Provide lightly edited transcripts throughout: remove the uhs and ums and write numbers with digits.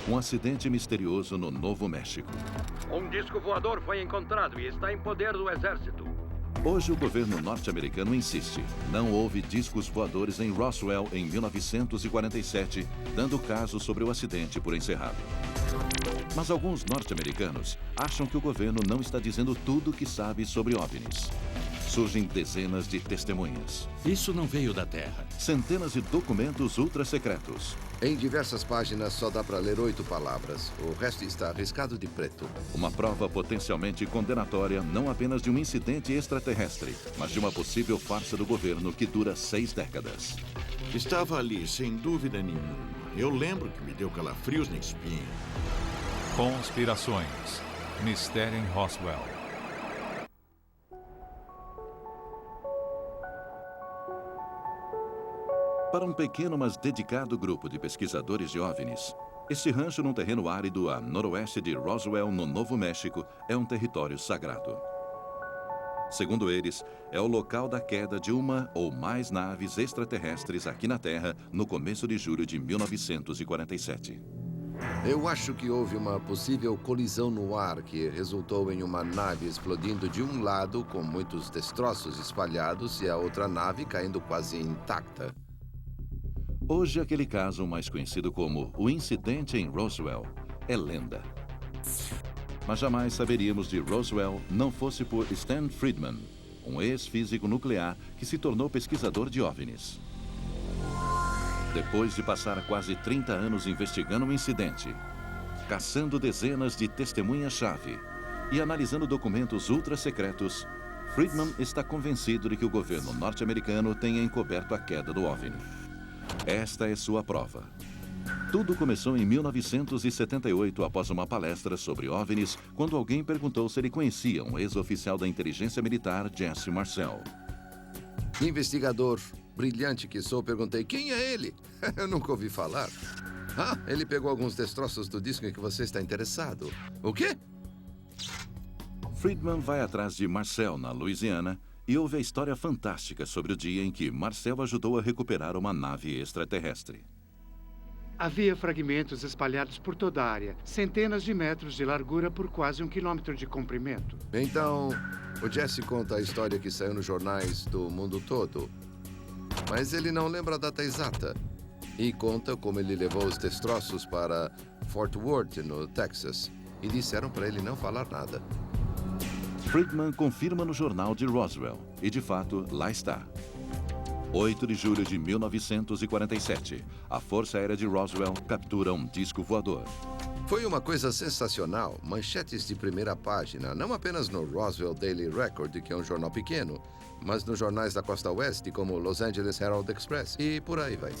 Um acidente misterioso no Novo México. Um disco voador foi encontrado e está em poder do exército. Hoje o governo norte-americano insiste. Não houve discos voadores em Roswell em 1947, dando o caso sobre o acidente por encerrado. Mas alguns norte-americanos acham que o governo não está dizendo tudo o que sabe sobre OVNIs. Surgem dezenas de testemunhas. Isso não veio da Terra. Centenas de documentos ultra-secretos. Em diversas páginas só dá para ler 8 palavras. O resto está riscado de preto. Uma prova potencialmente condenatória não apenas de um incidente extraterrestre, mas de uma possível farsa do governo que dura 6 décadas. Estava ali, sem dúvida nenhuma. Eu lembro que me deu calafrios na espinha. Conspirações. Mistério em Roswell. Para um pequeno, mas dedicado grupo de pesquisadores de OVNIs, este rancho num terreno árido a noroeste de Roswell, no Novo México, é um território sagrado. Segundo eles, é o local da queda de uma ou mais naves extraterrestres aqui na Terra no começo de julho de 1947. Eu acho que houve uma possível colisão no ar que resultou em uma nave explodindo de um lado com muitos destroços espalhados e a outra nave caindo quase intacta. Hoje, aquele caso mais conhecido como o incidente em Roswell é lenda. Mas jamais saberíamos de Roswell não fosse por Stan Friedman, um ex-físico nuclear que se tornou pesquisador de OVNIs. Depois de passar quase 30 anos investigando o incidente, caçando dezenas de testemunhas-chave e analisando documentos ultra-secretos, Friedman está convencido de que o governo norte-americano tenha encoberto a queda do OVNI. Esta é sua prova. Tudo começou em 1978, após uma palestra sobre OVNIs, quando alguém perguntou se ele conhecia um ex-oficial da inteligência militar, Jesse Marcel. Investigador brilhante que sou, perguntei, quem é ele? Eu nunca ouvi falar. Ah, ele pegou alguns destroços do disco em que você está interessado. O quê? Friedman vai atrás de Marcel, na Louisiana, e ouve a história fantástica sobre o dia em que Marcel ajudou a recuperar uma nave extraterrestre. Havia fragmentos espalhados por toda a área, centenas de metros de largura por quase 1 quilômetro de comprimento. Então, o Jesse conta a história que saiu nos jornais do mundo todo. Mas ele não lembra a data exata. E conta como ele levou os destroços para Fort Worth, no Texas. E disseram para ele não falar nada. Friedman confirma no jornal de Roswell. E, de fato, lá está. 8 de julho de 1947, a Força Aérea de Roswell captura um disco voador. Foi uma coisa sensacional. Manchetes de primeira página, não apenas no Roswell Daily Record, que é um jornal pequeno, mas nos jornais da Costa Oeste, como o Los Angeles Herald Express, e por aí vai.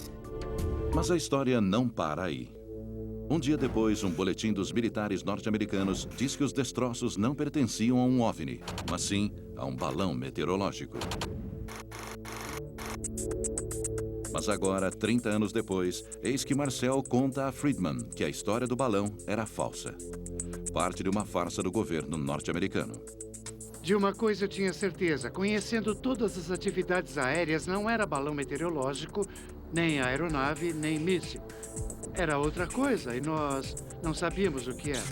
Mas a história não para aí. Um dia depois, um boletim dos militares norte-americanos diz que os destroços não pertenciam a um OVNI, mas sim a um balão meteorológico. Mas agora, 30 anos depois, eis que Marcel conta a Friedman que a história do balão era falsa. Parte de uma farsa do governo norte-americano. De uma coisa eu tinha certeza, conhecendo todas as atividades aéreas, não era balão meteorológico, nem aeronave, nem míssil. Era outra coisa e nós não sabíamos o que era.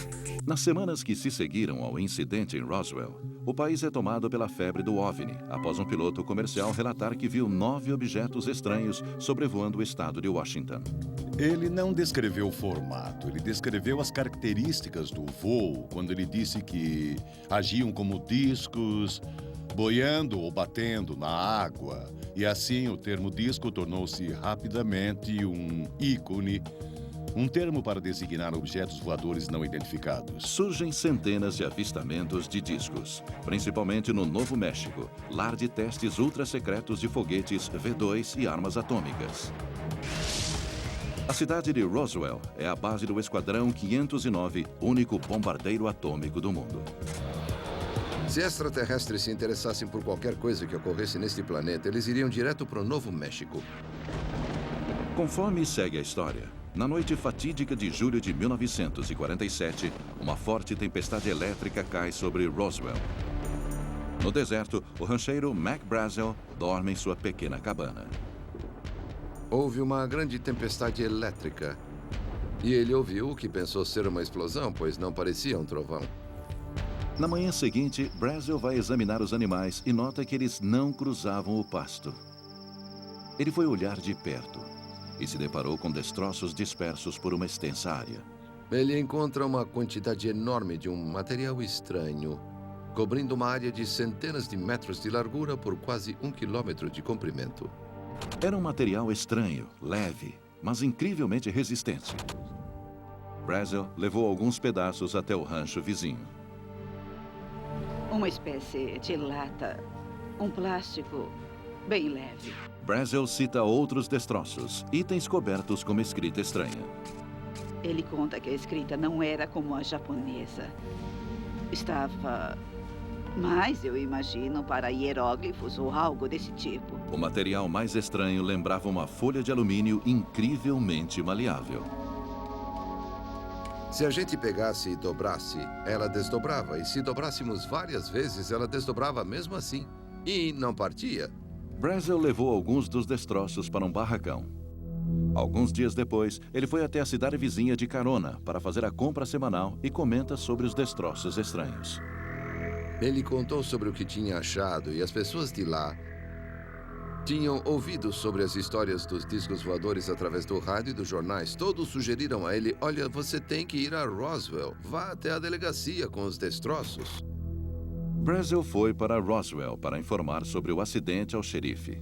Nas semanas que se seguiram ao incidente em Roswell, o país é tomado pela febre do OVNI, após um piloto comercial relatar que viu 9 objetos estranhos sobrevoando o estado de Washington. Ele não descreveu o formato, ele descreveu as características do voo, quando ele disse que agiam como discos, boiando ou batendo na água. E assim o termo disco tornou-se rapidamente um ícone, um termo para designar objetos voadores não identificados. Surgem centenas de avistamentos de discos, principalmente no Novo México, lar de testes ultra-secretos de foguetes V2 e armas atômicas. A cidade de Roswell é a base do Esquadrão 509, único bombardeiro atômico do mundo. Se extraterrestres se interessassem por qualquer coisa que ocorresse neste planeta, eles iriam direto para o Novo México. Conforme segue a história, na noite fatídica de julho de 1947, uma forte tempestade elétrica cai sobre Roswell. No deserto, o rancheiro Mac Brazel dorme em sua pequena cabana. Houve uma grande tempestade elétrica. E ele ouviu o que pensou ser uma explosão, pois não parecia um trovão. Na manhã seguinte, Brazel vai examinar os animais e nota que eles não cruzavam o pasto. Ele foi olhar de perto e se deparou com destroços dispersos por uma extensa área. Ele encontra uma quantidade enorme de um material estranho, cobrindo uma área de centenas de metros de largura por quase 1 quilômetro de comprimento. Era um material estranho, leve, mas incrivelmente resistente. Brazel levou alguns pedaços até o rancho vizinho. Uma espécie de lata, um plástico bem leve. Brazel cita outros destroços, itens cobertos com uma escrita estranha. Ele conta que a escrita não era como a japonesa. Estava mais, eu imagino, para hieróglifos ou algo desse tipo. O material mais estranho lembrava uma folha de alumínio incrivelmente maleável. Se a gente pegasse e dobrasse, ela desdobrava. E se dobrássemos várias vezes, ela desdobrava mesmo assim. E não partia. Brazel levou alguns dos destroços para um barracão. Alguns dias depois, ele foi até a cidade vizinha de carona para fazer a compra semanal e comenta sobre os destroços estranhos. Ele contou sobre o que tinha achado e as pessoas de lá tinham ouvido sobre as histórias dos discos voadores através do rádio e dos jornais. Todos sugeriram a ele, olha, você tem que ir a Roswell. Vá até a delegacia com os destroços. Brazel foi para Roswell para informar sobre o acidente ao xerife.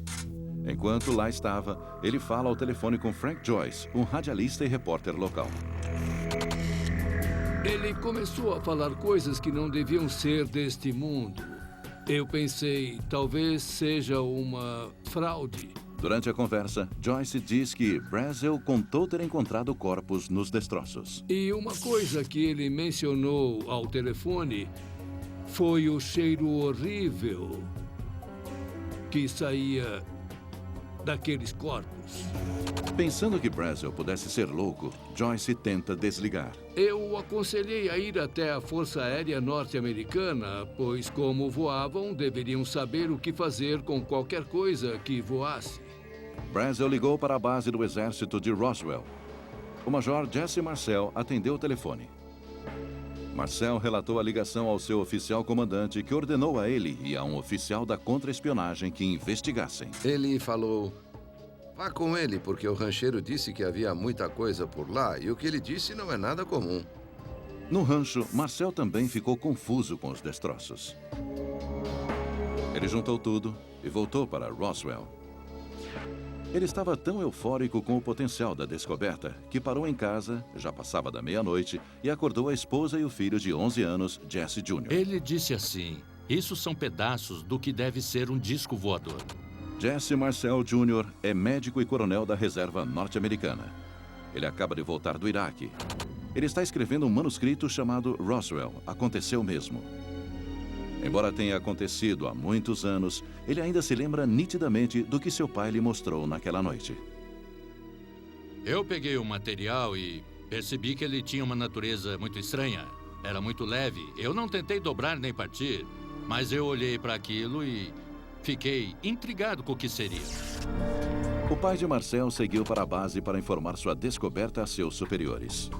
Enquanto lá estava, ele fala ao telefone com Frank Joyce, um radialista e repórter local. Ele começou a falar coisas que não deviam ser deste mundo. Eu pensei, talvez seja uma fraude. Durante a conversa, Joyce diz que Brazel contou ter encontrado corpos nos destroços. E uma coisa que ele mencionou ao telefone foi o cheiro horrível que saía daqueles corpos. Pensando que Brazel pudesse ser louco, Joyce tenta desligar. Eu o aconselhei a ir até a Força Aérea Norte-Americana, pois como voavam, deveriam saber o que fazer com qualquer coisa que voasse. Brazel ligou para a base do exército de Roswell. O major Jesse Marcel atendeu o telefone. Marcel relatou a ligação ao seu oficial comandante, que ordenou a ele e a um oficial da contra-espionagem que investigassem. Ele falou, vá com ele, porque o rancheiro disse que havia muita coisa por lá e o que ele disse não é nada comum. No rancho, Marcel também ficou confuso com os destroços. Ele juntou tudo e voltou para Roswell. Ele estava tão eufórico com o potencial da descoberta que parou em casa, já passava da meia-noite, e acordou a esposa e o filho de 11 anos, Jesse Jr. Ele disse assim, isso são pedaços do que deve ser um disco voador. Jesse Marcel Jr. é médico e coronel da reserva norte-americana. Ele acaba de voltar do Iraque. Ele está escrevendo um manuscrito chamado Roswell, Aconteceu Mesmo. Embora tenha acontecido há muitos anos, ele ainda se lembra nitidamente do que seu pai lhe mostrou naquela noite. Eu peguei o material e percebi que ele tinha uma natureza muito estranha. Era muito leve. Eu não tentei dobrar nem partir, mas eu olhei para aquilo e fiquei intrigado com o que seria. O pai de Marcel seguiu para a base para informar sua descoberta a seus superiores.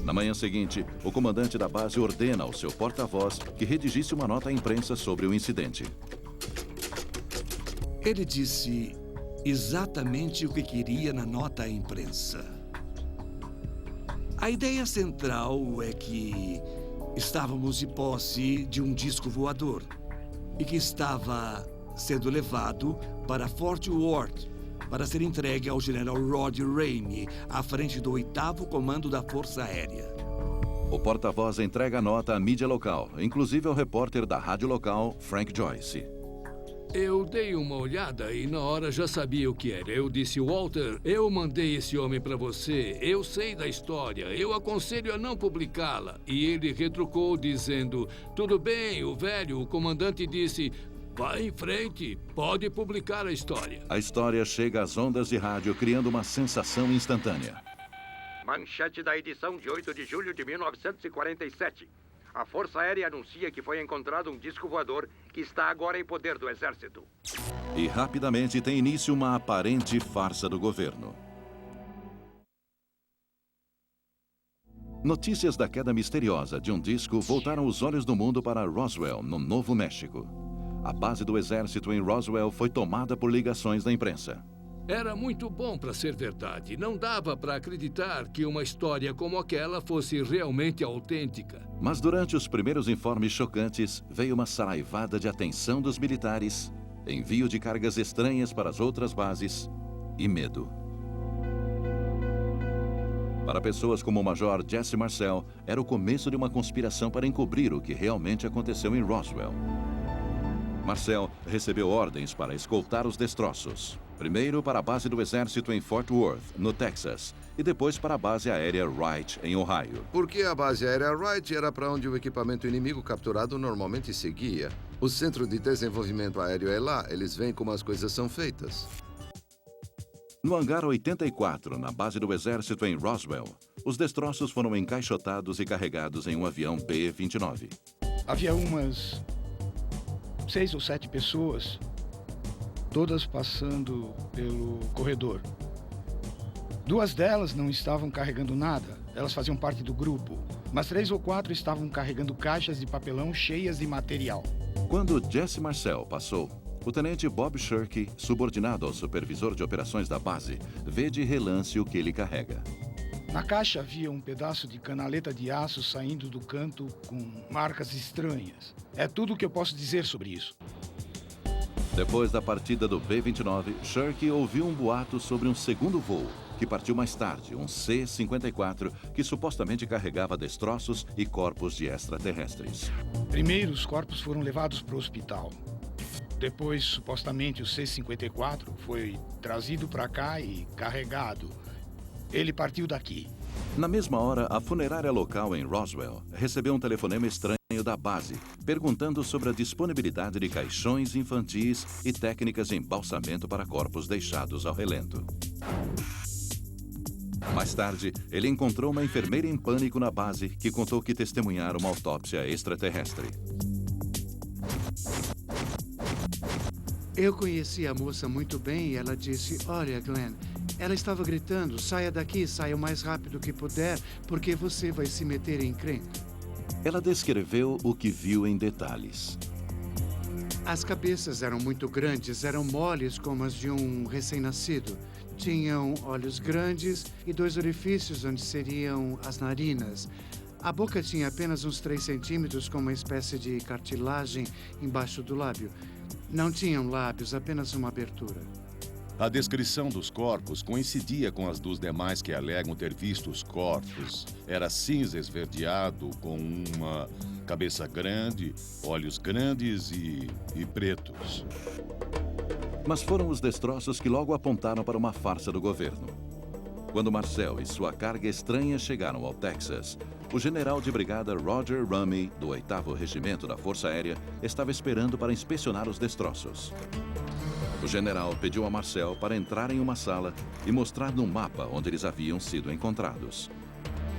Na manhã seguinte, o comandante da base ordena ao seu porta-voz que redigisse uma nota à imprensa sobre o incidente. Ele disse exatamente o que queria na nota à imprensa. A ideia central é que estávamos de posse de um disco voador e que estava sendo levado para Fort Worth para ser entregue ao general Rod Rainey, à frente do 8º Comando da Força Aérea. O porta-voz entrega a nota à mídia local, inclusive ao repórter da rádio local, Frank Joyce. Eu dei uma olhada e na hora já sabia o que era. Eu disse, Walter, eu mandei esse homem para você. Eu sei da história. Eu aconselho a não publicá-la. E ele retrucou dizendo, tudo bem, o velho, o comandante disse, vá em frente, pode publicar a história. A história chega às ondas de rádio, criando uma sensação instantânea. Manchete da edição de 8 de julho de 1947. A Força Aérea anuncia que foi encontrado um disco voador que está agora em poder do Exército. E rapidamente tem início uma aparente farsa do governo. Notícias da queda misteriosa de um disco voltaram os olhos do mundo para Roswell, no Novo México. A base do exército em Roswell foi tomada por ligações da imprensa. Era muito bom para ser verdade. Não dava para acreditar que uma história como aquela fosse realmente autêntica. Mas durante os primeiros informes chocantes, veio uma saraivada de atenção dos militares, envio de cargas estranhas para as outras bases e medo. Para pessoas como o Major Jesse Marcel, era o começo de uma conspiração para encobrir o que realmente aconteceu em Roswell. Marcel recebeu ordens para escoltar os destroços. Primeiro para a base do exército em Fort Worth, no Texas, e depois para a base aérea Wright, em Ohio. Porque a base aérea Wright era para onde o equipamento inimigo capturado normalmente seguia. O Centro de Desenvolvimento Aéreo é lá, eles veem como as coisas são feitas. No hangar 84, na base do exército em Roswell, os destroços foram encaixotados e carregados em um avião B-29. Havia umas 6 ou 7 pessoas, todas passando pelo corredor. 2 delas não estavam carregando nada, elas faziam parte do grupo. Mas 3 ou 4 estavam carregando caixas de papelão cheias de material. Quando Jesse Marcel passou, o tenente Bob Shirky, subordinado ao supervisor de operações da base, vê de relance o que ele carrega. Na caixa havia um pedaço de canaleta de aço saindo do canto com marcas estranhas. É tudo o que eu posso dizer sobre isso. Depois da partida do B-29, Shirky ouviu um boato sobre um segundo voo, que partiu mais tarde, um C-54, que supostamente carregava destroços e corpos de extraterrestres. Primeiro, os corpos foram levados para o hospital. Depois, supostamente, o C-54 foi trazido para cá e carregado. Ele partiu daqui. Na mesma hora, a funerária local em Roswell recebeu um telefonema estranho da base, perguntando sobre a disponibilidade de caixões infantis e técnicas de embalsamento para corpos deixados ao relento. Mais tarde, ele encontrou uma enfermeira em pânico na base que contou que testemunhara uma autópsia extraterrestre. Eu conheci a moça muito bem e ela disse, olha, Glenn, ela estava gritando, saia daqui, saia o mais rápido que puder, porque você vai se meter em encrenca. Ela descreveu o que viu em detalhes. As cabeças eram muito grandes, eram moles como as de um recém-nascido. Tinham olhos grandes e 2 orifícios onde seriam as narinas. A boca tinha apenas uns 3 centímetros com uma espécie de cartilagem embaixo do lábio. Não tinham lábios, apenas uma abertura. A descrição dos corpos coincidia com as dos demais que alegam ter visto os corpos. Era cinza esverdeado, com uma cabeça grande, olhos grandes e pretos. Mas foram os destroços que logo apontaram para uma farsa do governo. Quando Marcel e sua carga estranha chegaram ao Texas, o general de brigada Roger Rummy, do 8º Regimento da Força Aérea, estava esperando para inspecionar os destroços. O general pediu a Marcel para entrar em uma sala e mostrar no mapa onde eles haviam sido encontrados.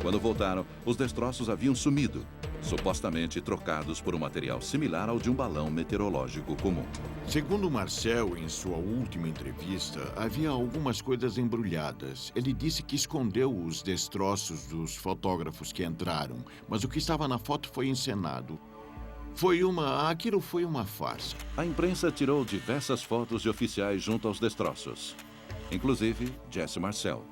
Quando voltaram, os destroços haviam sumido, supostamente trocados por um material similar ao de um balão meteorológico comum. Segundo Marcel, em sua última entrevista, havia algumas coisas embrulhadas. Ele disse que escondeu os destroços dos fotógrafos que entraram, mas o que estava na foto foi encenado. Aquilo foi uma farsa. A imprensa tirou diversas fotos de oficiais junto aos destroços, inclusive Jesse Marcel.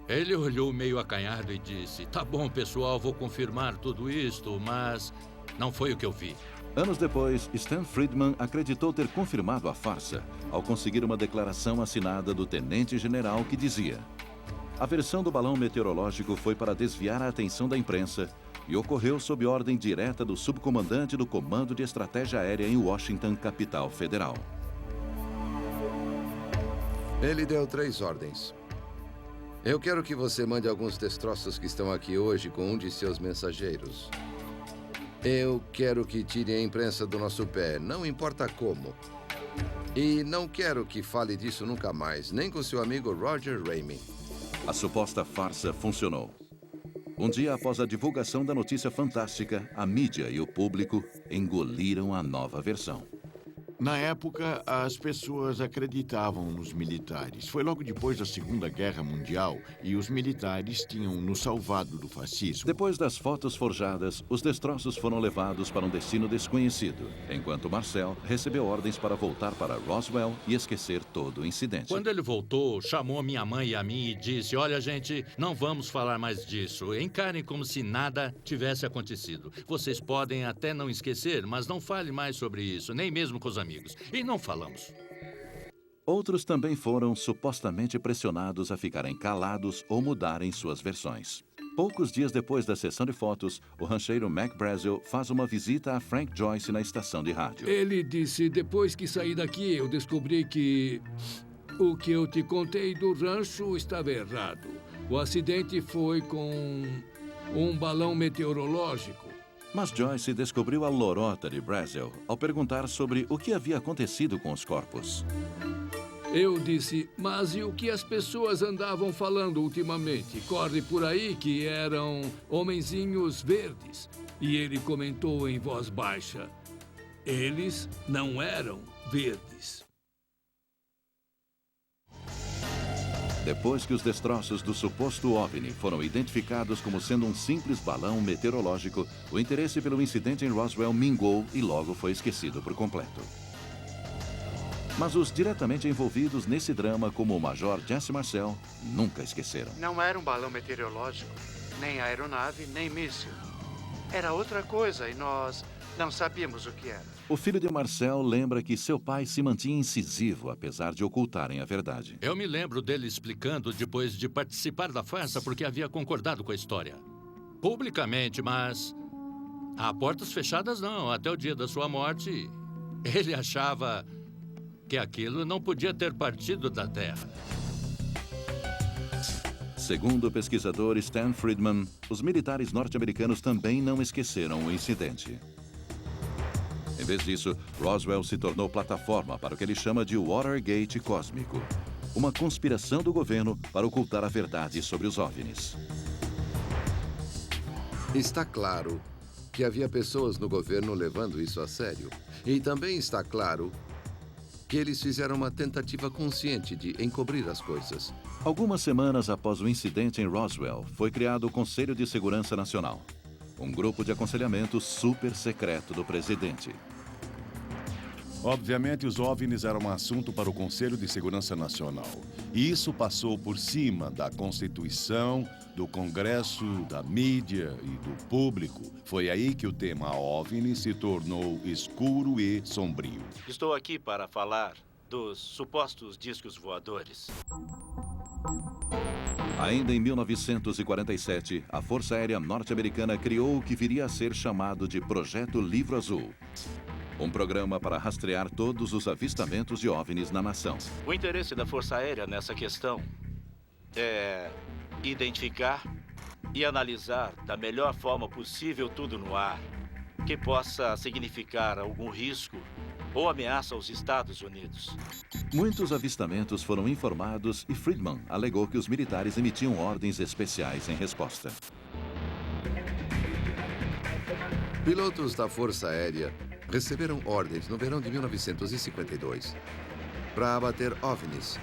Ele olhou meio acanhado e disse, tá bom, pessoal, vou confirmar tudo isto, mas não foi o que eu vi. Anos depois, Stan Friedman acreditou ter confirmado a farsa ao conseguir uma declaração assinada do tenente-general que dizia: a versão do balão meteorológico foi para desviar a atenção da imprensa e ocorreu sob ordem direta do subcomandante do Comando de Estratégia Aérea em Washington, capital federal. Ele deu 3 ordens. Eu quero que você mande alguns destroços que estão aqui hoje com um de seus mensageiros. Eu quero que tire a imprensa do nosso pé, não importa como. E não quero que fale disso nunca mais, nem com seu amigo Roger Ramey. A suposta farsa funcionou. Um dia após a divulgação da notícia fantástica, a mídia e o público engoliram a nova versão. Na época, as pessoas acreditavam nos militares. Foi logo depois da Segunda Guerra Mundial e os militares tinham nos salvado do fascismo. Depois das fotos forjadas, os destroços foram levados para um destino desconhecido, enquanto Marcel recebeu ordens para voltar para Roswell e esquecer todo o incidente. Quando ele voltou, chamou minha mãe e a mim e disse: olha, gente, não vamos falar mais disso. Encarem como se nada tivesse acontecido. Vocês podem até não esquecer, mas não fale mais sobre isso, nem mesmo com os amigos. E não falamos. Outros também foram supostamente pressionados a ficarem calados ou mudarem suas versões. Poucos dias depois da sessão de fotos, o rancheiro Mac Brazel faz uma visita a Frank Joyce na estação de rádio. Ele disse: depois que saí daqui, eu descobri que o que eu te contei do rancho estava errado. O acidente foi com um balão meteorológico. Mas Joyce descobriu a lorota de Brazel ao perguntar sobre o que havia acontecido com os corpos. Eu disse: mas e o que as pessoas andavam falando ultimamente? Corre por aí que eram homenzinhos verdes. E ele comentou em voz baixa: eles não eram verdes. Depois que os destroços do suposto OVNI foram identificados como sendo um simples balão meteorológico, o interesse pelo incidente em Roswell mingou e logo foi esquecido por completo. Mas os diretamente envolvidos nesse drama, como o Major Jesse Marcel, nunca esqueceram. Não era um balão meteorológico, nem aeronave, nem míssil. Era outra coisa e nós não sabíamos o que era. O filho de Marcel lembra que seu pai se mantinha incisivo, apesar de ocultarem a verdade. Eu me lembro dele explicando depois de participar da farsa porque havia concordado com a história. Publicamente, mas a portas fechadas não. Até o dia da sua morte, ele achava que aquilo não podia ter partido da Terra. Segundo o pesquisador Stan Friedman, os militares norte-americanos também não esqueceram o incidente. Em vez disso, Roswell se tornou plataforma para o que ele chama de Watergate cósmico, uma conspiração do governo para ocultar a verdade sobre os OVNIs. Está claro que havia pessoas no governo levando isso a sério. E também está claro que eles fizeram uma tentativa consciente de encobrir as coisas. Algumas semanas após o incidente em Roswell, foi criado o Conselho de Segurança Nacional, um grupo de aconselhamento super secreto do presidente. Obviamente, os OVNIs eram um assunto para o Conselho de Segurança Nacional. E isso passou por cima da Constituição, do Congresso, da mídia e do público. Foi aí que o tema OVNI se tornou escuro e sombrio. Estou aqui para falar dos supostos discos voadores. Ainda em 1947, a Força Aérea Norte-Americana criou o que viria a ser chamado de Projeto Livro Azul. Um programa para rastrear todos os avistamentos de OVNIs na nação. O interesse da Força Aérea nessa questão é identificar e analisar da melhor forma possível tudo no ar que possa significar algum risco ou ameaça aos Estados Unidos. Muitos avistamentos foram informados e Friedman alegou que os militares emitiam ordens especiais em resposta. Pilotos da Força Aérea receberam ordens no verão de 1952 para abater OVNIs,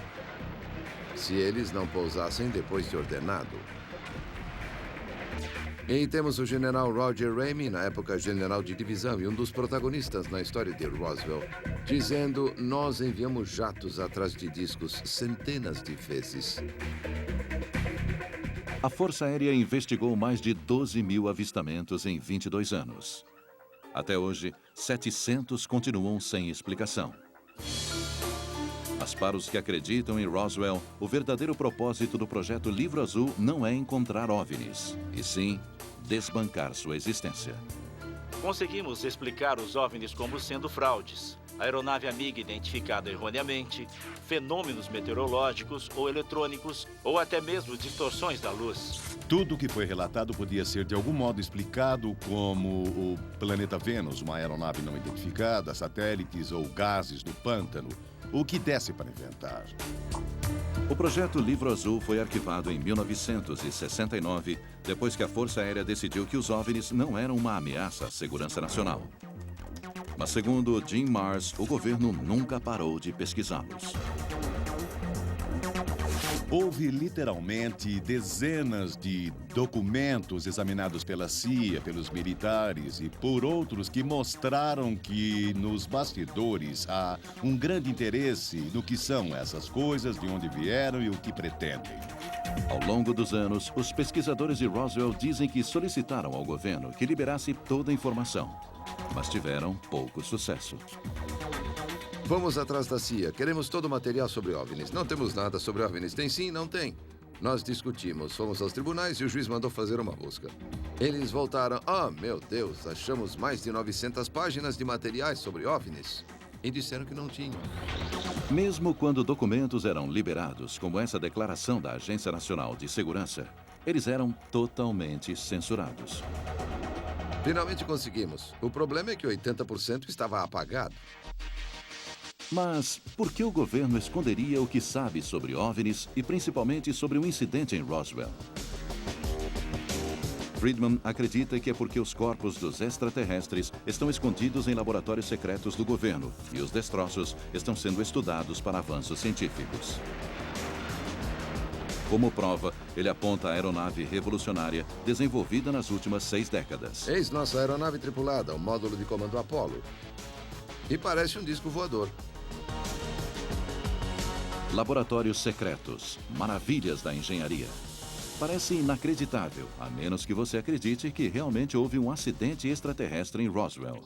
se eles não pousassem depois de ordenado. E temos o general Roger Ramey, na época general de divisão e um dos protagonistas na história de Roswell, dizendo: nós enviamos jatos atrás de discos centenas de vezes. A Força Aérea investigou mais de 12 mil avistamentos em 22 anos. Até hoje, 700 continuam sem explicação. Mas para os que acreditam em Roswell, o verdadeiro propósito do Projeto Livro Azul não é encontrar OVNIs, e sim desbancar sua existência. Conseguimos explicar os OVNIs como sendo fraudes, aeronave amiga identificada erroneamente, fenômenos meteorológicos ou eletrônicos, ou até mesmo distorções da luz. Tudo que foi relatado podia ser de algum modo explicado como o planeta Vênus, uma aeronave não identificada, satélites ou gases do pântano, o que desse para inventar. O Projeto Livro Azul foi arquivado em 1969, depois que a Força Aérea decidiu que os OVNIs não eram uma ameaça à segurança nacional. Mas segundo Jim Marrs, o governo nunca parou de pesquisá-los. Houve literalmente dezenas de documentos examinados pela CIA, pelos militares e por outros que mostraram que nos bastidores há um grande interesse no que são essas coisas, de onde vieram e o que pretendem. Ao longo dos anos, os pesquisadores de Roswell dizem que solicitaram ao governo que liberasse toda a informação, mas tiveram pouco sucesso. Vamos atrás da CIA. Queremos todo o material sobre OVNIs. Não temos nada sobre OVNIs. Tem sim? Não tem. Nós discutimos. Fomos aos tribunais e o juiz mandou fazer uma busca. Eles voltaram. Ah, meu Deus, achamos mais de 900 páginas de materiais sobre OVNIs. E disseram que não tinham. Mesmo quando documentos eram liberados, como essa declaração da Agência Nacional de Segurança, eles eram totalmente censurados. Finalmente conseguimos. O problema é que 80% estava apagado. Mas por que o governo esconderia o que sabe sobre OVNIs e principalmente sobre o incidente em Roswell? Friedman acredita que é porque os corpos dos extraterrestres estão escondidos em laboratórios secretos do governo e os destroços estão sendo estudados para avanços científicos. Como prova, ele aponta a aeronave revolucionária desenvolvida nas últimas 6 décadas. Eis nossa aeronave tripulada, o módulo de comando Apollo. E parece um disco voador. Laboratórios secretos, maravilhas da engenharia. Parece inacreditável, a menos que você acredite que realmente houve um acidente extraterrestre em Roswell.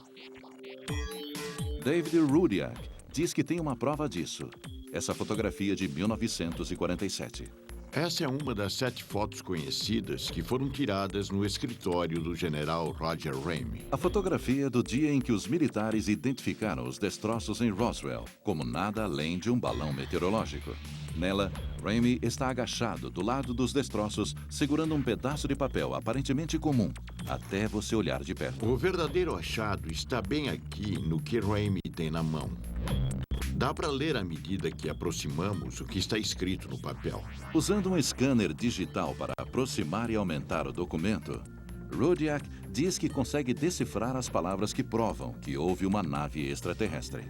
David Rudiak diz que tem uma prova disso. Essa fotografia de 1947. Essa é uma das 7 fotos conhecidas que foram tiradas no escritório do general Roger Ramey. A fotografia é do dia em que os militares identificaram os destroços em Roswell como nada além de um balão meteorológico. Nela, Ramey está agachado do lado dos destroços, segurando um pedaço de papel aparentemente comum, até você olhar de perto. O verdadeiro achado está bem aqui no que Ramey tem na mão. Dá para ler à medida que aproximamos o que está escrito no papel. Usando um scanner digital para aproximar e aumentar o documento, Rudiak diz que consegue decifrar as palavras que provam que houve uma nave extraterrestre.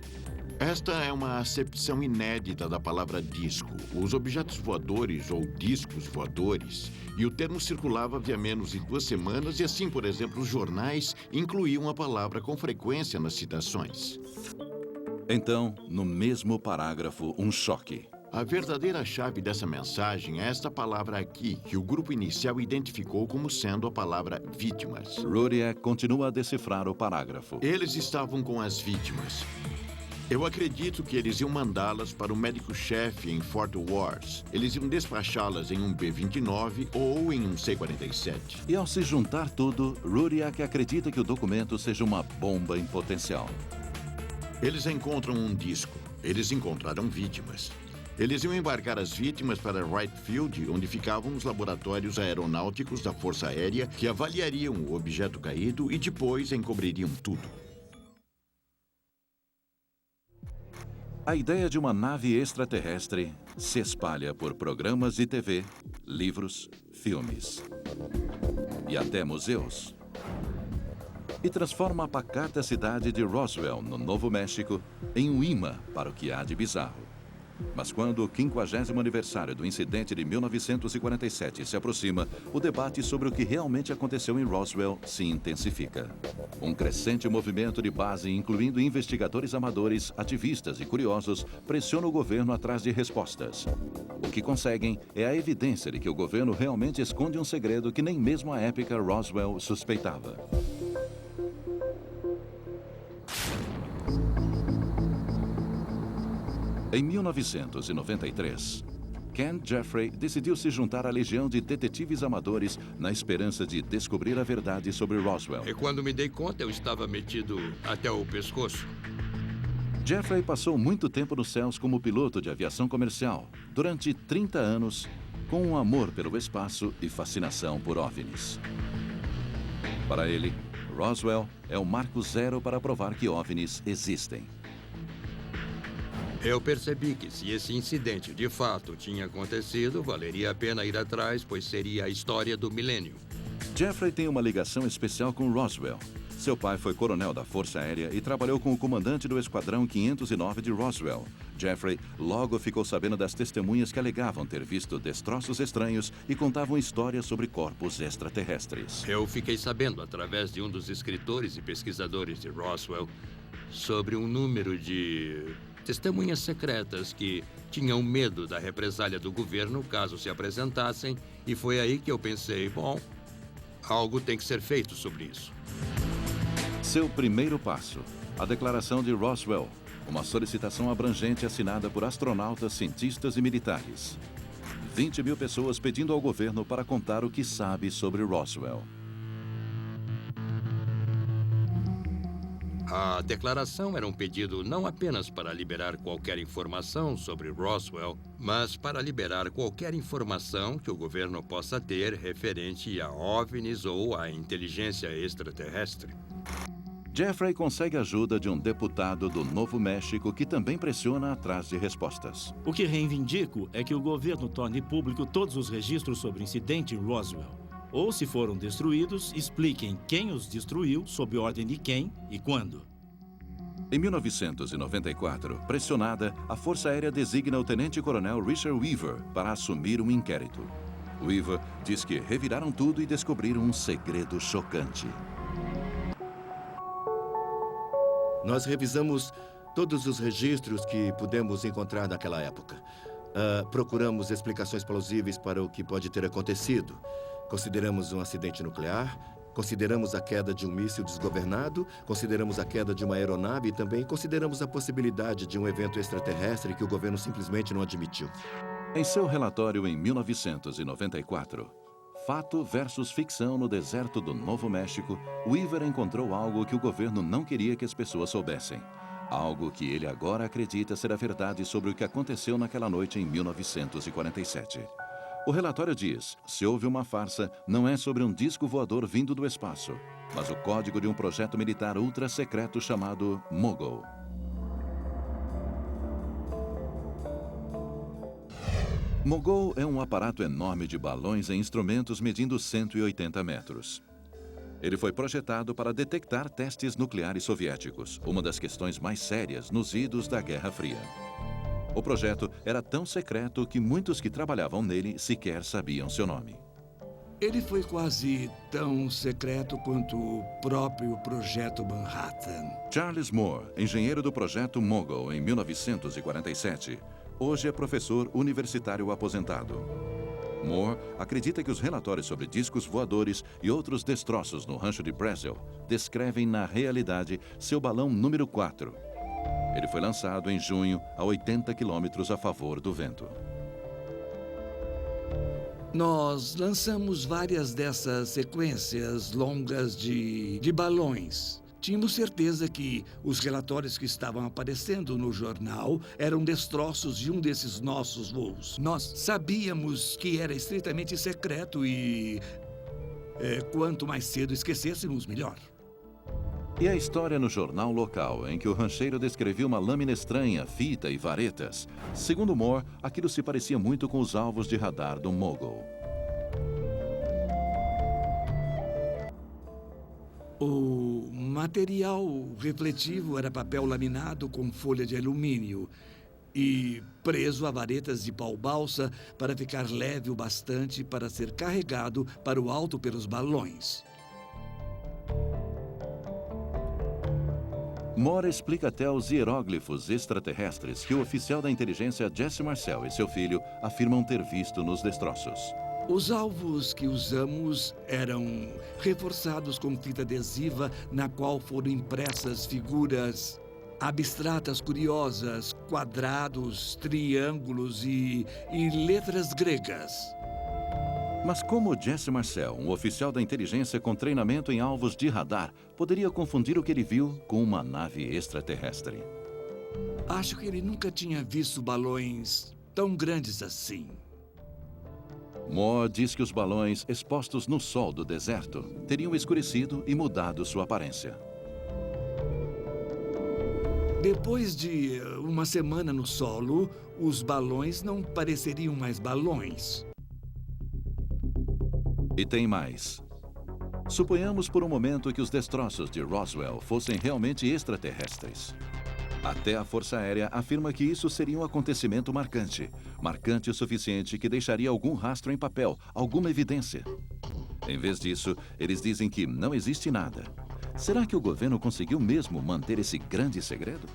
Esta é uma acepção inédita da palavra disco. Os objetos voadores ou discos voadores. E o termo circulava havia menos de 2 semanas e assim, por exemplo, os jornais incluíam a palavra com frequência nas citações. Então, no mesmo parágrafo, um choque. A verdadeira chave dessa mensagem é esta palavra aqui, que o grupo inicial identificou como sendo a palavra vítimas. Rudiak continua a decifrar o parágrafo. Eles estavam com as vítimas. Eu acredito que eles iam mandá-las para o médico-chefe em Fort Worth. Eles iam despachá-las em um B-29 ou em um C-47. E ao se juntar tudo, Rudiak acredita que o documento seja uma bomba em potencial. Eles encontram um disco. Eles encontraram vítimas. Eles iam embarcar as vítimas para Wright Field, onde ficavam os laboratórios aeronáuticos da Força Aérea, que avaliariam o objeto caído e depois encobririam tudo. A ideia de uma nave extraterrestre se espalha por programas de TV, livros, filmes e até museus. E transforma a pacata cidade de Roswell, no Novo México, em um imã para o que há de bizarro. Mas quando o 50º aniversário do incidente de 1947 se aproxima, o debate sobre o que realmente aconteceu em Roswell se intensifica. Um crescente movimento de base, incluindo investigadores amadores, ativistas e curiosos, pressiona o governo atrás de respostas. O que conseguem é a evidência de que o governo realmente esconde um segredo que nem mesmo a épica Roswell suspeitava. Em 1993, Ken Jeffrey decidiu se juntar à legião de detetives amadores na esperança de descobrir a verdade sobre Roswell. E quando me dei conta, eu estava metido até o pescoço. Jeffrey passou muito tempo nos céus como piloto de aviação comercial, durante 30 anos, com um amor pelo espaço e fascinação por OVNIs. Para ele, Roswell é o marco zero para provar que OVNIs existem. Eu percebi que se esse incidente de fato tinha acontecido, valeria a pena ir atrás, pois seria a história do milênio. Jeffrey tem uma ligação especial com Roswell. Seu pai foi coronel da Força Aérea e trabalhou com o comandante do Esquadrão 509 de Roswell. Jeffrey logo ficou sabendo das testemunhas que alegavam ter visto destroços estranhos e contavam histórias sobre corpos extraterrestres. Eu fiquei sabendo, através de um dos escritores e pesquisadores de Roswell, sobre um número de testemunhas secretas que tinham medo da represália do governo caso se apresentassem, e foi aí que eu pensei, bom, algo tem que ser feito sobre isso. Seu primeiro passo, a Declaração de Roswell, uma solicitação abrangente assinada por astronautas, cientistas e militares. 20 mil pessoas pedindo ao governo para contar o que sabe sobre Roswell. A declaração era um pedido não apenas para liberar qualquer informação sobre Roswell, mas para liberar qualquer informação que o governo possa ter referente a OVNIs ou a inteligência extraterrestre. Jeffrey consegue a ajuda de um deputado do Novo México que também pressiona atrás de respostas. O que reivindico é que o governo torne público todos os registros sobre o incidente em Roswell. Ou, se foram destruídos, expliquem quem os destruiu, sob ordem de quem e quando. Em 1994, pressionada, a Força Aérea designa o tenente-coronel Richard Weaver para assumir um inquérito. Weaver diz que reviraram tudo e descobriram um segredo chocante. Nós revisamos todos os registros que pudemos encontrar naquela época. Procuramos explicações plausíveis para o que pode ter acontecido. Consideramos um acidente nuclear, consideramos a queda de um míssil desgovernado, consideramos a queda de uma aeronave e também consideramos a possibilidade de um evento extraterrestre que o governo simplesmente não admitiu. Em seu relatório em 1994, Fato versus Ficção no Deserto do Novo México, Weaver encontrou algo que o governo não queria que as pessoas soubessem. Algo que ele agora acredita ser a verdade sobre o que aconteceu naquela noite em 1947. O relatório diz, se houve uma farsa, não é sobre um disco voador vindo do espaço, mas o código de um projeto militar ultra secreto chamado Mogul. Mogul é um aparato enorme de balões e instrumentos medindo 180 metros. Ele foi projetado para detectar testes nucleares soviéticos, uma das questões mais sérias nos idos da Guerra Fria. O projeto era tão secreto que muitos que trabalhavam nele sequer sabiam seu nome. Ele foi quase tão secreto quanto o próprio Projeto Manhattan. Charles Moore, engenheiro do projeto Mogul em 1947, hoje é professor universitário aposentado. Moore acredita que os relatórios sobre discos voadores e outros destroços no rancho de Brazel descrevem na realidade seu balão número 4. Ele foi lançado em junho a 80 quilômetros a favor do vento. Nós lançamos várias dessas sequências longas de balões. Tínhamos certeza que os relatórios que estavam aparecendo no jornal eram destroços de um desses nossos voos. Nós sabíamos que era estritamente secreto e quanto mais cedo esquecêssemos, melhor. E a história no jornal local, em que o rancheiro descrevia uma lâmina estranha, fita e varetas. Segundo Moore, aquilo se parecia muito com os alvos de radar do Mogul. O material refletivo era papel laminado com folha de alumínio e preso a varetas de pau-balsa para ficar leve o bastante para ser carregado para o alto pelos balões. Moore explica até os hieróglifos extraterrestres que o oficial da inteligência Jesse Marcel e seu filho afirmam ter visto nos destroços. Os alvos que usamos eram reforçados com fita adesiva na qual foram impressas figuras abstratas curiosas, quadrados, triângulos e letras gregas. Mas como Jesse Marcel, um oficial da inteligência com treinamento em alvos de radar, poderia confundir o que ele viu com uma nave extraterrestre? Acho que ele nunca tinha visto balões tão grandes assim. Moore diz que os balões expostos no sol do deserto teriam escurecido e mudado sua aparência. Depois de uma semana no solo, os balões não pareceriam mais balões. E tem mais. Suponhamos por um momento que os destroços de Roswell fossem realmente extraterrestres. Até a Força Aérea afirma que isso seria um acontecimento marcante. Marcante o suficiente que deixaria algum rastro em papel, alguma evidência. Em vez disso, eles dizem que não existe nada. Será que o governo conseguiu mesmo manter esse grande segredo?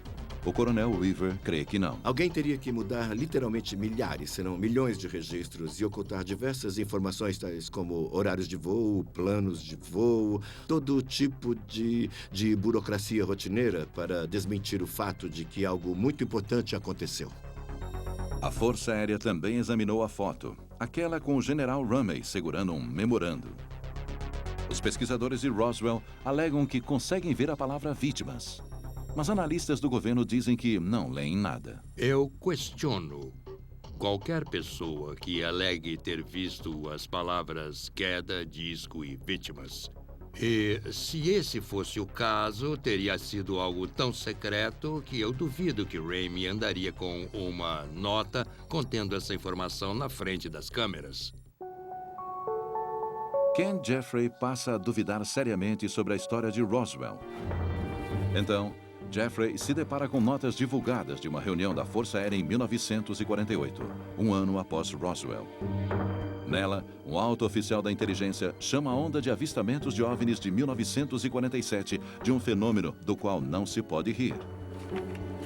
O coronel Weaver crê que não. Alguém teria que mudar literalmente milhares, se não milhões de registros e ocultar diversas informações tais como horários de voo, planos de voo, todo tipo de burocracia rotineira para desmentir o fato de que algo muito importante aconteceu. A Força Aérea também examinou a foto, aquela com o general Rumey segurando um memorando. Os pesquisadores de Roswell alegam que conseguem ver a palavra vítimas. Mas analistas do governo dizem que não leem nada. Eu questiono qualquer pessoa que alegue ter visto as palavras queda, disco e vítimas. E se esse fosse o caso, teria sido algo tão secreto que eu duvido que Ramey andaria com uma nota contendo essa informação na frente das câmeras. Ken Jeffrey passa a duvidar seriamente sobre a história de Roswell. Então, Jeffrey se depara com notas divulgadas de uma reunião da Força Aérea em 1948, um ano após Roswell. Nela, um alto oficial da inteligência chama a onda de avistamentos de OVNIs de 1947 de um fenômeno do qual não se pode rir.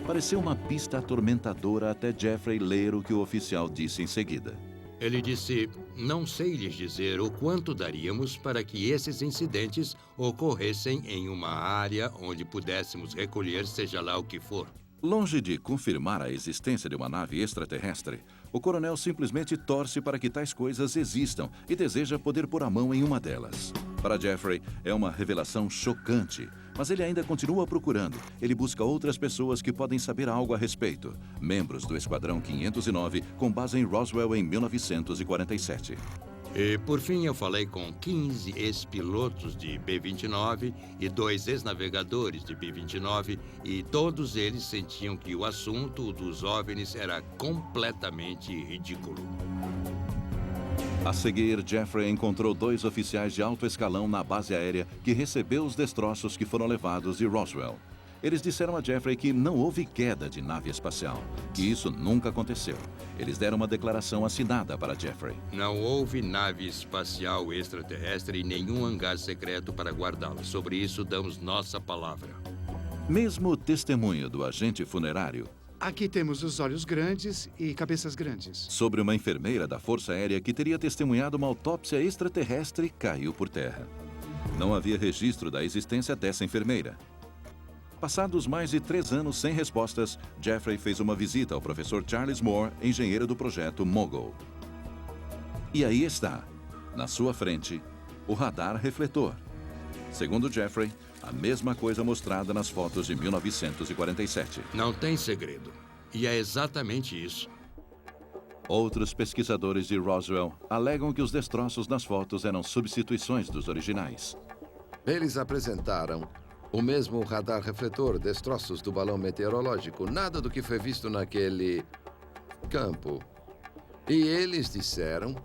Pareceu uma pista atormentadora até Jeffrey ler o que o oficial disse em seguida. Ele disse, não sei lhes dizer o quanto daríamos para que esses incidentes ocorressem em uma área onde pudéssemos recolher seja lá o que for. Longe de confirmar a existência de uma nave extraterrestre, o coronel simplesmente torce para que tais coisas existam e deseja poder pôr a mão em uma delas. Para Jeffrey, é uma revelação chocante, mas ele ainda continua procurando. Ele busca outras pessoas que podem saber algo a respeito. Membros do Esquadrão 509, com base em Roswell em 1947. E, por fim, eu falei com 15 ex-pilotos de B-29 e 2 ex-navegadores de B-29 e todos eles sentiam que o assunto dos OVNIs era completamente ridículo. A seguir, Jeffrey encontrou 2 oficiais de alto escalão na base aérea que recebeu os destroços que foram levados de Roswell. Eles disseram a Jeffrey que não houve queda de nave espacial, que isso nunca aconteceu. Eles deram uma declaração assinada para Jeffrey. Não houve nave espacial extraterrestre e nenhum hangar secreto para guardá-la. Sobre isso, damos nossa palavra. Mesmo o testemunho do agente funerário. Aqui temos os olhos grandes e cabeças grandes. Sobre uma enfermeira da Força Aérea que teria testemunhado uma autópsia extraterrestre caiu por terra. Não havia registro da existência dessa enfermeira. Passados mais de 3 anos sem respostas, Jeffrey fez uma visita ao professor Charles Moore, engenheiro do projeto Mogul. E aí está, na sua frente, o radar refletor. Segundo Jeffrey, a mesma coisa mostrada nas fotos de 1947. Não tem segredo. E é exatamente isso. Outros pesquisadores de Roswell alegam que os destroços nas fotos eram substituições dos originais. Eles apresentaram o mesmo radar refletor, destroços do balão meteorológico, nada do que foi visto naquele campo. E eles disseram...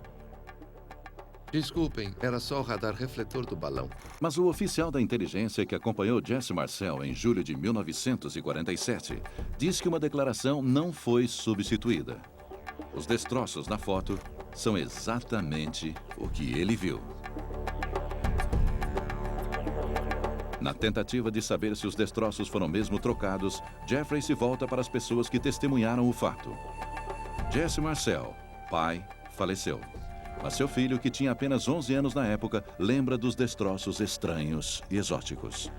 Desculpem, era só o radar refletor do balão. Mas o oficial da inteligência que acompanhou Jesse Marcel em julho de 1947 diz que uma declaração não foi substituída. Os destroços na foto são exatamente o que ele viu. Na tentativa de saber se os destroços foram mesmo trocados, Jeffrey se volta para as pessoas que testemunharam o fato. Jesse Marcel, pai, faleceu. Mas seu filho, que tinha apenas 11 anos na época, lembra dos destroços estranhos e exóticos.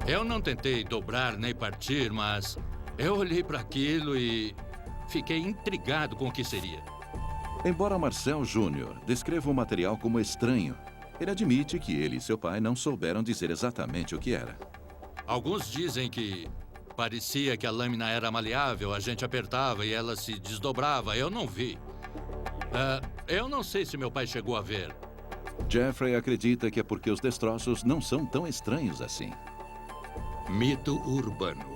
Eu não tentei dobrar nem partir, mas eu olhei para aquilo e fiquei intrigado com o que seria. Embora Marcel Jr. descreva o material como estranho, ele admite que ele e seu pai não souberam dizer exatamente o que era. Alguns dizem que parecia que a lâmina era maleável, a gente apertava e ela se desdobrava. Eu não vi. Eu não sei se meu pai chegou a ver. Jeffrey acredita que é porque os destroços não são tão estranhos assim. Mito urbano.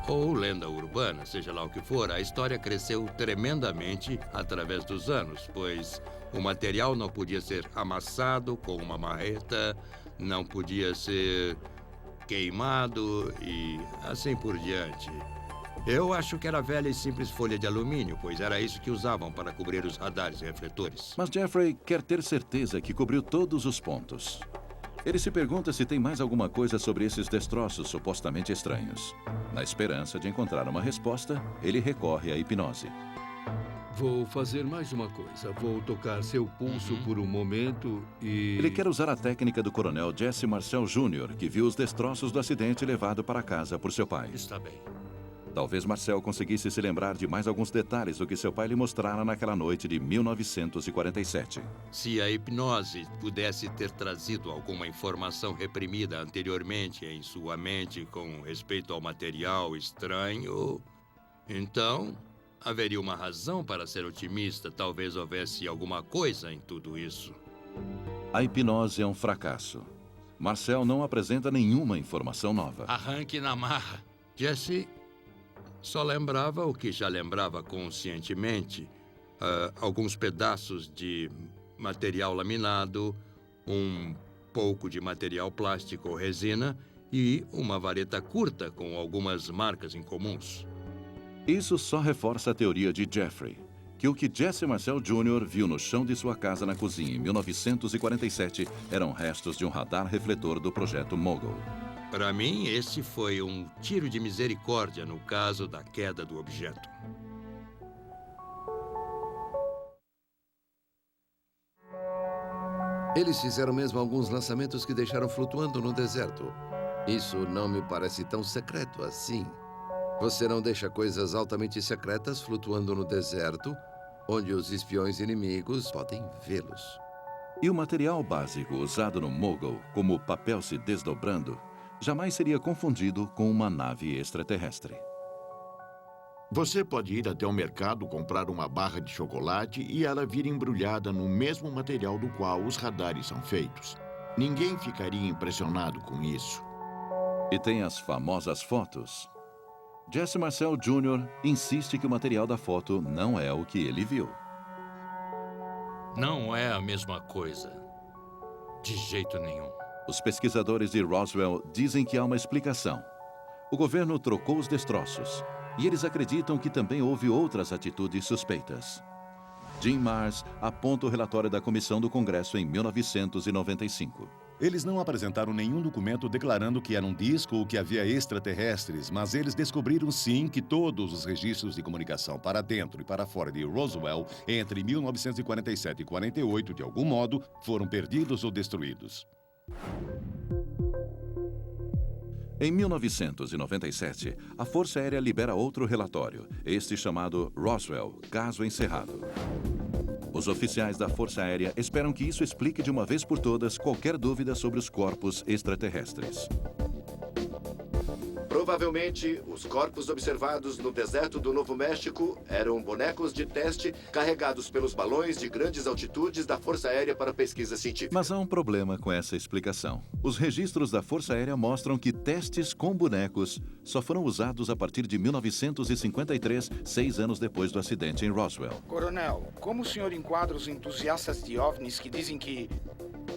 Ou lenda urbana, seja lá o que for, a história cresceu tremendamente através dos anos, pois O material não podia ser amassado com uma marreta, não podia ser queimado e assim por diante. Eu acho que era velha e simples folha de alumínio, pois era isso que usavam para cobrir os radares e refletores. Mas Jeffrey quer ter certeza que cobriu todos os pontos. Ele se pergunta se tem mais alguma coisa sobre esses destroços supostamente estranhos. Na esperança de encontrar uma resposta, ele recorre à hipnose. Vou fazer mais uma coisa. Vou tocar seu pulso por um momento e... Ele quer usar a técnica do coronel Jesse Marcel Jr., que viu os destroços do acidente levado para casa por seu pai. Está bem. Talvez Marcel conseguisse se lembrar de mais alguns detalhes do que seu pai lhe mostrara naquela noite de 1947. Se a hipnose pudesse ter trazido alguma informação reprimida anteriormente em sua mente com respeito ao material estranho, então haveria uma razão para ser otimista. Talvez houvesse alguma coisa em tudo isso. A hipnose é um fracasso. Marcel não apresenta nenhuma informação nova. Arranque na marra. Jesse só lembrava o que já lembrava conscientemente. Alguns pedaços de material laminado, um pouco de material plástico ou resina e uma vareta curta com algumas marcas incomuns. Isso só reforça a teoria de Jeffrey, que o que Jesse Marcel Jr. viu no chão de sua casa na cozinha em 1947 eram restos de um radar refletor do projeto Mogul. Para mim, esse foi um tiro de misericórdia no caso da queda do objeto. Eles fizeram mesmo alguns lançamentos que deixaram flutuando no deserto. Isso não me parece tão secreto assim. Você não deixa coisas altamente secretas flutuando no deserto, onde os espiões inimigos podem vê-los. E o material básico usado no Mogul, como o papel se desdobrando, jamais seria confundido com uma nave extraterrestre. Você pode ir até o mercado comprar uma barra de chocolate e ela vir embrulhada no mesmo material do qual os radares são feitos. Ninguém ficaria impressionado com isso. E tem as famosas fotos. Jesse Marcel Jr. insiste que o material da foto não é o que ele viu. Não é a mesma coisa. De jeito nenhum. Os pesquisadores de Roswell dizem que há uma explicação. O governo trocou os destroços, e eles acreditam que também houve outras atitudes suspeitas. Jim Marrs aponta o relatório da comissão do Congresso em 1995. Eles não apresentaram nenhum documento declarando que era um disco ou que havia extraterrestres, mas eles descobriram sim que todos os registros de comunicação para dentro e para fora de Roswell entre 1947 e 48, de algum modo, foram perdidos ou destruídos. Em 1997, a Força Aérea libera outro relatório, este chamado Roswell, Caso Encerrado. Os oficiais da Força Aérea esperam que isso explique de uma vez por todas qualquer dúvida sobre os corpos extraterrestres. Provavelmente, os corpos observados no deserto do Novo México eram bonecos de teste carregados pelos balões de grandes altitudes da Força Aérea para pesquisa científica. Mas há um problema com essa explicação. Os registros da Força Aérea mostram que testes com bonecos só foram usados a partir de 1953, 6 anos depois do acidente em Roswell. Coronel, como o senhor enquadra os entusiastas de OVNIs que dizem que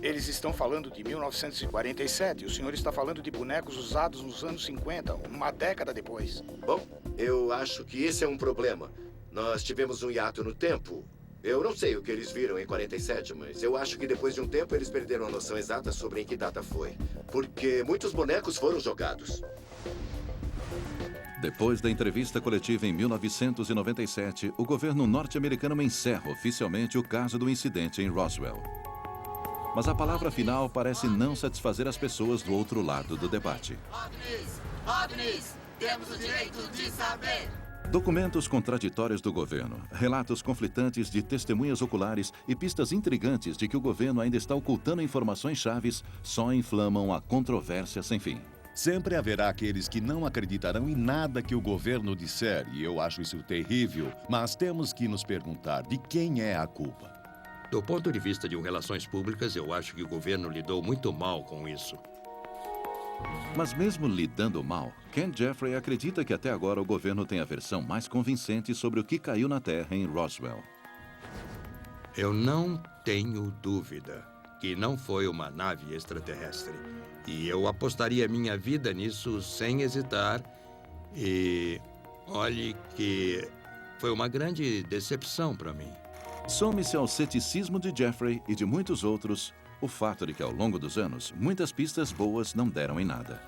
eles estão falando de 1947 e o senhor está falando de bonecos usados nos anos 50, uma década depois? Bom, eu acho que esse é um problema. Nós tivemos um hiato no tempo. Eu não sei o que eles viram em 47, mas eu acho que depois de um tempo eles perderam a noção exata sobre em que data foi. Porque muitos bonecos foram jogados. Depois da entrevista coletiva em 1997, o governo norte-americano encerra oficialmente o caso do incidente em Roswell. Mas a palavra final parece não satisfazer as pessoas do outro lado do debate. OVNIs! Temos o direito de saber! Documentos contraditórios do governo, relatos conflitantes de testemunhas oculares e pistas intrigantes de que o governo ainda está ocultando informações chaves só inflamam a controvérsia sem fim. Sempre haverá aqueles que não acreditarão em nada que o governo disser, e eu acho isso terrível, mas temos que nos perguntar de quem é a culpa. Do ponto de vista de relações públicas, eu acho que o governo lidou muito mal com isso. Mas mesmo lidando mal, Ken Jeffrey acredita que até agora o governo tem a versão mais convincente sobre o que caiu na Terra em Roswell. Eu não tenho dúvida que não foi uma nave extraterrestre. E eu apostaria minha vida nisso sem hesitar. E olhe que foi uma grande decepção para mim. Some-se ao ceticismo de Jeffrey e de muitos outros o fato de que, ao longo dos anos, muitas pistas boas não deram em nada.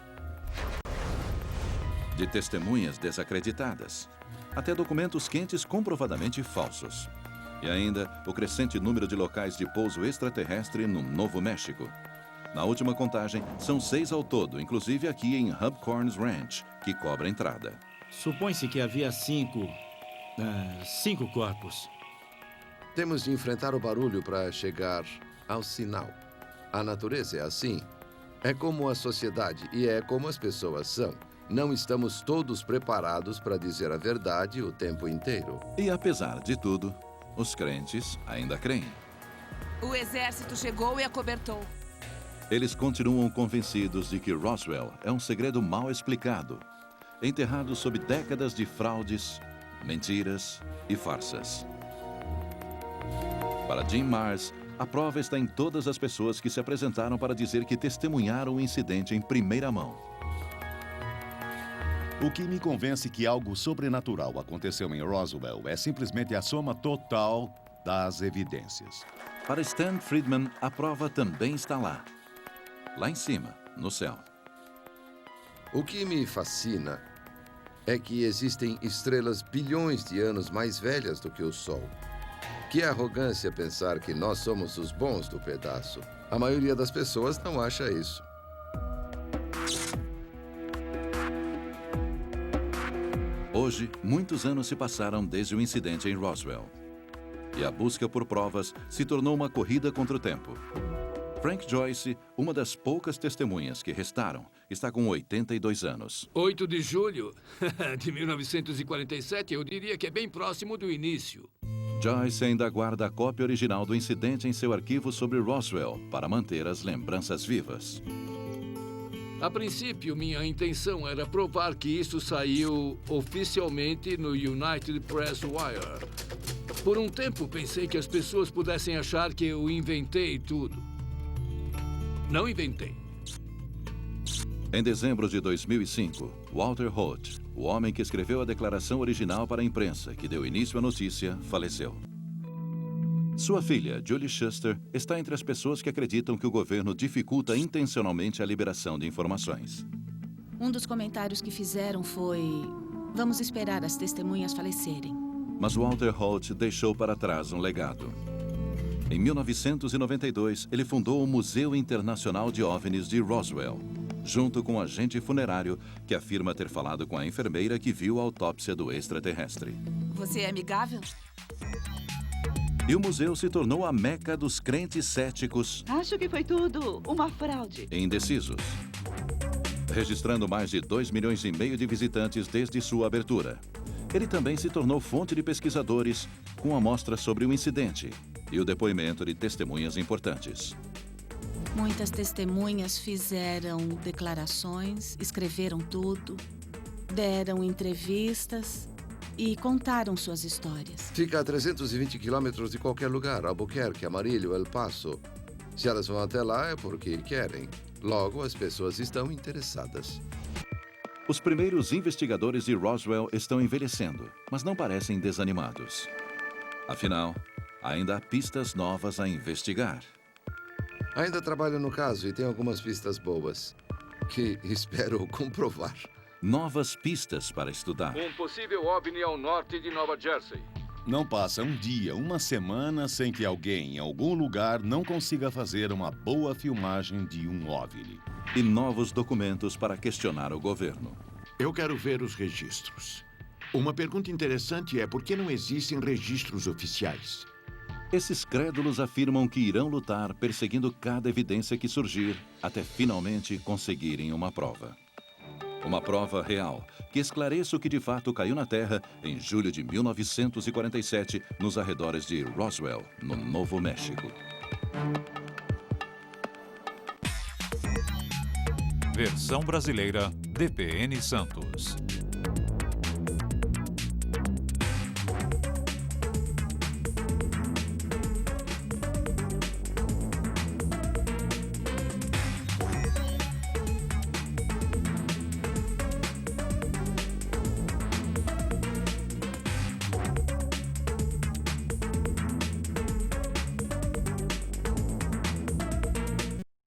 De testemunhas desacreditadas, até documentos quentes comprovadamente falsos. E ainda o crescente número de locais de pouso extraterrestre no Novo México. Na última contagem, são 6 ao todo, inclusive aqui em Hubcorns Ranch, que cobra entrada. Supõe-se que havia 5 corpos. Temos de enfrentar o barulho para chegar ao sinal. A natureza é assim. É como a sociedade e é como as pessoas são. Não estamos todos preparados para dizer a verdade o tempo inteiro. E apesar de tudo, os crentes ainda creem. O exército chegou e acobertou. Eles continuam convencidos de que Roswell é um segredo mal explicado, enterrado sob décadas de fraudes, mentiras e farsas. Para Jim Marrs, a prova está em todas as pessoas que se apresentaram para dizer que testemunharam o incidente em primeira mão. O que me convence que algo sobrenatural aconteceu em Roswell é simplesmente a soma total das evidências. Para Stan Friedman, a prova também está lá. Lá em cima, no céu. O que me fascina é que existem estrelas bilhões de anos mais velhas do que o Sol. Que arrogância pensar que nós somos os bons do pedaço. A maioria das pessoas não acha isso. Hoje, muitos anos se passaram desde o incidente em Roswell. E a busca por provas se tornou uma corrida contra o tempo. Frank Joyce, uma das poucas testemunhas que restaram, está com 82 anos. 8 de julho de 1947, eu diria que é bem próximo do início. Joyce ainda guarda a cópia original do incidente em seu arquivo sobre Roswell para manter as lembranças vivas. A princípio, minha intenção era provar que isso saiu oficialmente no United Press Wire. Por um tempo, pensei que as pessoas pudessem achar que eu inventei tudo. Não inventei. Em dezembro de 2005, Walter Holt, o homem que escreveu a declaração original para a imprensa que deu início à notícia, faleceu. Sua filha, Julie Shuster, está entre as pessoas que acreditam que o governo dificulta intencionalmente a liberação de informações. Um dos comentários que fizeram foi: vamos esperar as testemunhas falecerem. Mas Walter Holt deixou para trás um legado. Em 1992, ele fundou o Museu Internacional de OVNIs de Roswell, junto com um agente funerário que afirma ter falado com a enfermeira que viu a autópsia do extraterrestre. Você é amigável? E o museu se tornou a meca dos crentes céticos. Acho que foi tudo uma fraude. E indecisos. Registrando mais de 2,5 milhões de visitantes desde sua abertura. Ele também se tornou fonte de pesquisadores com amostras sobre o incidente e o depoimento de testemunhas importantes. Muitas testemunhas fizeram declarações, escreveram tudo, deram entrevistas e contaram suas histórias. Fica a 320 quilômetros de qualquer lugar, Albuquerque, Amarillo, El Paso. Se elas vão até lá é porque querem. Logo, as pessoas estão interessadas. Os primeiros investigadores de Roswell estão envelhecendo, mas não parecem desanimados. Afinal, ainda há pistas novas a investigar. Ainda trabalho no caso e tem algumas pistas boas, que espero comprovar. Novas pistas para estudar. Um possível OVNI ao norte de Nova Jersey. Não passa um dia, uma semana, sem que alguém em algum lugar não consiga fazer uma boa filmagem de um OVNI. E novos documentos para questionar o governo. Eu quero ver os registros. Uma pergunta interessante é por que não existem registros oficiais? Esses crédulos afirmam que irão lutar perseguindo cada evidência que surgir até finalmente conseguirem uma prova. Uma prova real, que esclareça o que de fato caiu na Terra em julho de 1947, nos arredores de Roswell, no Novo México. Versão brasileira, DPN Santos.